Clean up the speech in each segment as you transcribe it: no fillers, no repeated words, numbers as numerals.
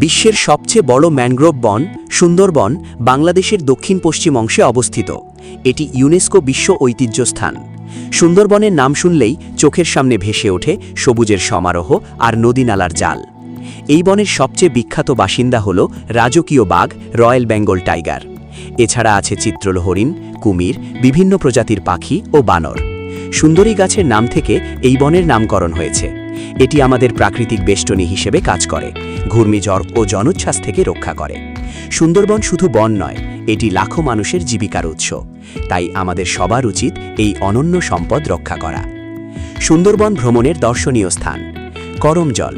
বিশ্বের সবচেয়ে বড় ম্যানগ্রোভ বন সুন্দরবন বাংলাদেশের দক্ষিণ পশ্চিম অংশে অবস্থিত। এটি ইউনেস্কো বিশ্ব ঐতিহ্য স্থান। সুন্দরবনের নাম শুনলেই চোখের সামনে ভেসে ওঠে সবুজের সমারোহ আর নদীনালার জাল। এই বনের সবচেয়ে বিখ্যাত বাসিন্দা হল রাজকীয় বাঘ রয়্যাল বেঙ্গল টাইগার। এছাড়া আছে চিত্রল হরিণ, কুমির, বিভিন্ন প্রজাতির পাখি ও বানর। সুন্দরী গাছের নাম থেকে এই বনের নামকরণ হয়েছে। এটি আমাদের প্রাকৃতিক বেষ্টনী হিসেবে কাজ করে, ঘূর্ণিঝড় ও জলোচ্ছ্বাস থেকে রক্ষা করে। সুন্দরবন শুধু বন নয়, এটি লাখো মানুষের জীবিকার উৎস। তাই আমাদের সবার উচিত এই অনন্য সম্পদ রক্ষা করা। সুন্দরবন ভ্রমণের দর্শনীয় স্থান করমজল।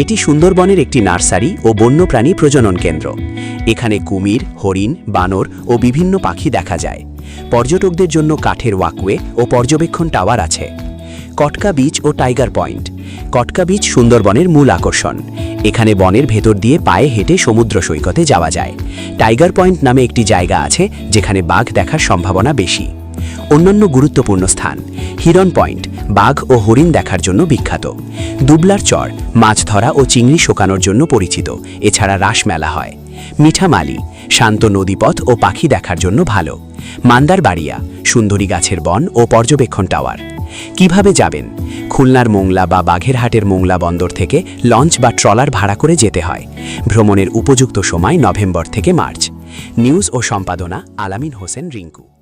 এটি সুন্দরবনের একটি নার্সারি ও বন্যপ্রাণী প্রজনন কেন্দ্র। এখানে কুমির, হরিণ, বানর ও বিভিন্ন পাখি দেখা যায়। পর্যটকদের জন্য কাঠের ওয়াকওয়ে ও পর্যবেক্ষণ টাওয়ার আছে। কটকা বিচ ও টাইগার পয়েন্ট। কটকা বিচ সুন্দরবনের মূল আকর্ষণ। এখানে বনের ভেতর দিয়ে পায়ে হেঁটে সমুদ্র সৈকতে যাওয়া যায়। টাইগার পয়েন্ট নামে একটি জায়গা আছে যেখানে বাঘ দেখার সম্ভাবনা বেশি। অন্যান্য গুরুত্বপূর্ণ স্থান হিরন পয়েন্ট, বাঘ ও হরিণ দেখার জন্য বিখ্যাত। দুবলার চর, মাছ ধরা ও চিংড়ি শোকানোর জন্য পরিচিত। এছাড়া রাসমেলা হয়। মিঠামালি, শান্ত নদীপথ ও পাখি দেখার জন্য ভালো। মান্দারবাড়িয়া, সুন্দরী গাছের বন ও পর্যবেক্ষণ টাওয়ার। কিভাবে যাবেন? খুলনার মোংলা বা বাঘেরহাটের মোংলা বন্দর থেকে লঞ্চ বা ট্রলার ভাড়া করে যেতে হয়। ভ্রমণের উপযুক্ত সময় নভেম্বর থেকে মার্চ। নিউজ ও সম্পাদনা আলামিন হোসেন রিঙ্কু।